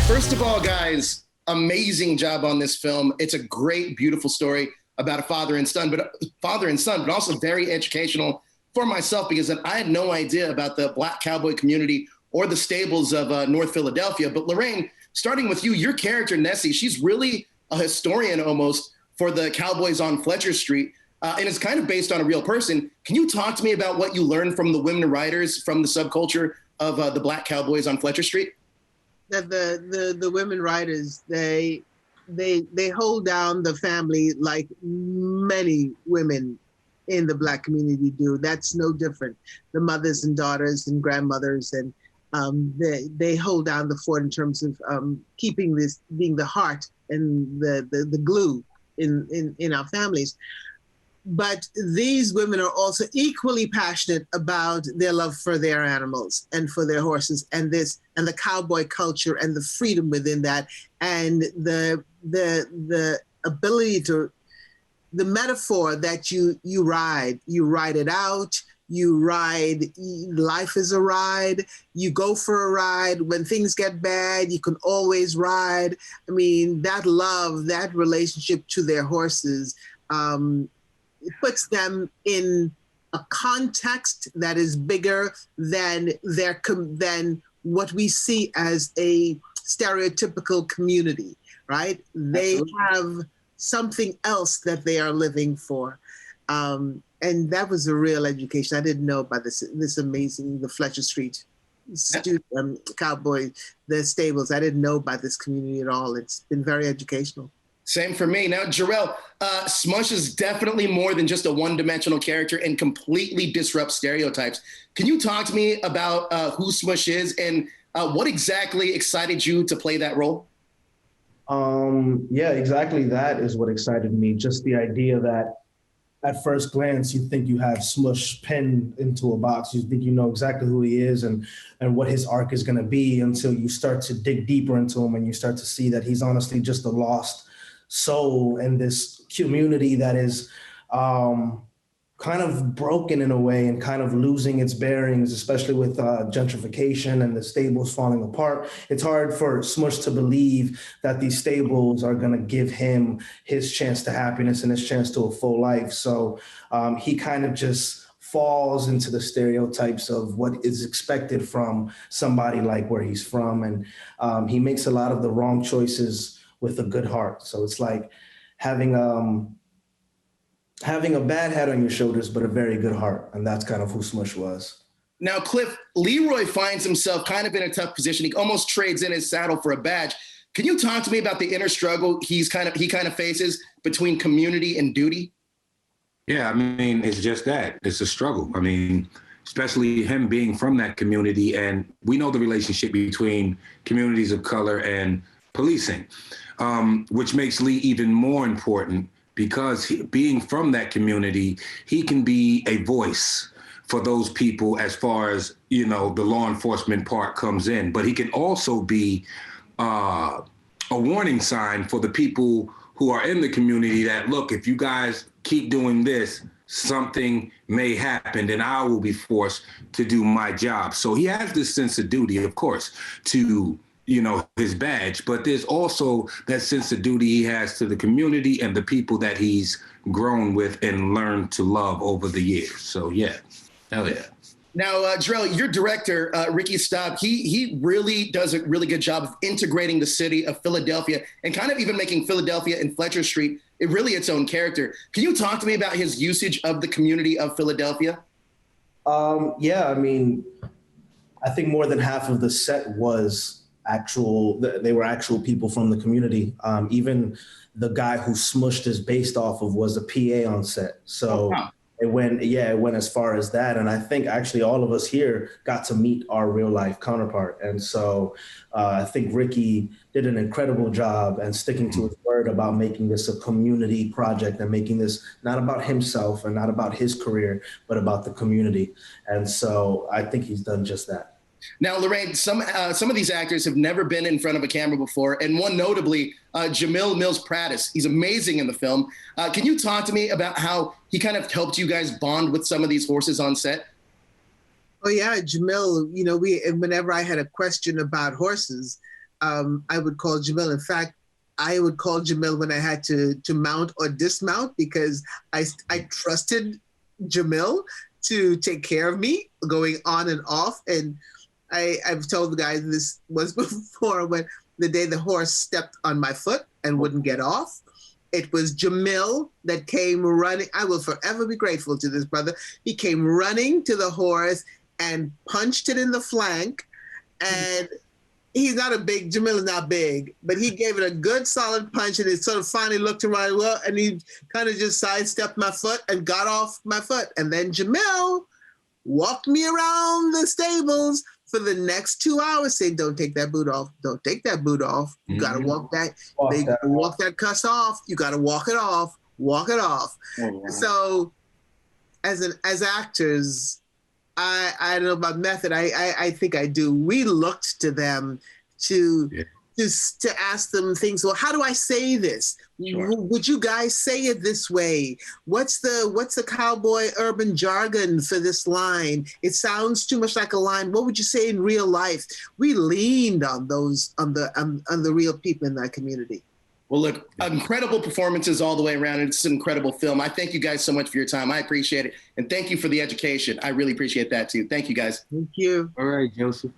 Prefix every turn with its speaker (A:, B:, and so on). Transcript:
A: First of all, guys, amazing job on this film. It's a great, beautiful story about a father and son, but also very educational for myself because I had no idea about the Black cowboy community or the stables of North Philadelphia. But Lorraine, starting with you, your character, Nessie, she's really a historian almost for the Cowboys on Fletcher Street. And it's kind of based on a real person. Can you talk to me about what you learned from the women writers from the subculture of the Black Cowboys on Fletcher Street?
B: That the women writers, they hold down the family like many women in the Black community do. That's no different. The mothers and daughters and grandmothers, and they hold down the fort in terms of keeping this being the heart and the glue in our families. But these women are also equally passionate about their love for their animals and for their horses and the cowboy culture and the freedom within that and the ability to, the metaphor that you ride it out, life is a ride, you go for a ride. When things get bad, you can always ride. I mean, that love, that relationship to their horses, it puts them in a context that is bigger than what we see as a stereotypical community, right? They have something else that they are living for. And that was a real education. I didn't know about this amazing, the Fletcher Street cowboy, the stables. I didn't know about this community at all. It's been very educational.
A: Same for me. Now, Jharrel, Smush is definitely more than just a one-dimensional character and completely disrupts stereotypes. Can you talk to me about who Smush is and what exactly excited you to play that role?
C: Yeah, exactly. That is what excited me. Just the idea that at first glance, you think you have Smush pinned into a box. You think you know exactly who he is and what his arc is going to be until you start to dig deeper into him and you start to see that he's honestly just a lost soul in this community that is kind of broken in a way and kind of losing its bearings, especially with gentrification and the stables falling apart. It's hard for Smush to believe that these stables are going to give him his chance to happiness and his chance to a full life. So he kind of just falls into the stereotypes of what is expected from somebody like where he's from. And he makes a lot of the wrong choices with a good heart. So it's like having a bad head on your shoulders, but a very good heart. And that's kind of who Smush was.
A: Now, Cliff, Leroy finds himself kind of in a tough position. He almost trades in his saddle for a badge. Can you talk to me about the inner struggle he kind of faces between community and duty?
D: Yeah, I mean, it's just that. It's a struggle. I mean, especially him being from that community. And we know the relationship between communities of color and policing, which makes Lee even more important because being from that community, he can be a voice for those people as far as, you know, the law enforcement part comes in. But he can also be a warning sign for the people who are in the community that, look, if you guys keep doing this, something may happen and I will be forced to do my job. So he has this sense of duty, of course, to his badge, but there's also that sense of duty he has to the community and the people that he's grown with and learned to love over the years. So yeah, hell yeah.
A: Now, Jharrel, your director, Ricky Staub, he really does a really good job of integrating the city of Philadelphia and kind of even making Philadelphia and Fletcher Street really its own character. Can you talk to me about his usage of the community of Philadelphia?
C: Yeah, I mean, I think more than half of the set was they were actual people from the community. Even the guy who Smushed is based off of was a PA on set. So it went as far as that. And I think actually all of us here got to meet our real life counterpart. And so I think Ricky did an incredible job and sticking to his word about making this a community project and making this not about himself and not about his career, but about the community. And so I think he's done just that.
A: Now, Lorraine, some of these actors have never been in front of a camera before, and one notably, Jamil Mills-Prattis. He's amazing in the film. Can you talk to me about how he kind of helped you guys bond with some of these horses on set?
B: Oh yeah, Jamil, whenever I had a question about horses, I would call Jamil. In fact, I would call Jamil when I had to mount or dismount because I trusted Jamil to take care of me going on and off. And I've told the guys this was before, when the day the horse stepped on my foot and wouldn't get off. It was Jamil that came running. I will forever be grateful to this brother. He came running to the horse and punched it in the flank. And he's not a big, Jamil is not big, but he gave it a good solid punch, and it sort of finally looked around, well, and he kind of just sidestepped my foot and got off my foot. And then Jamil walked me around the stables for the next 2 hours saying, don't take that boot off. Don't take that boot off. You got to walk that cuss off. You got to walk it off. Walk it off. Oh, wow. So as actors, I don't know about method. I think I do. We looked to them to ask them things. Well, how do I say this? Sure. Would you guys say it this way? What's the cowboy urban jargon for this line? It sounds too much like a line. What would you say in real life? We leaned on those on the real people in that community.
A: Well, look, incredible performances all the way around. It's an incredible film. I thank you guys so much for your time. I appreciate it. And thank you for the education. I really appreciate that too. Thank you, guys.
B: Thank you.
D: All right, Joseph.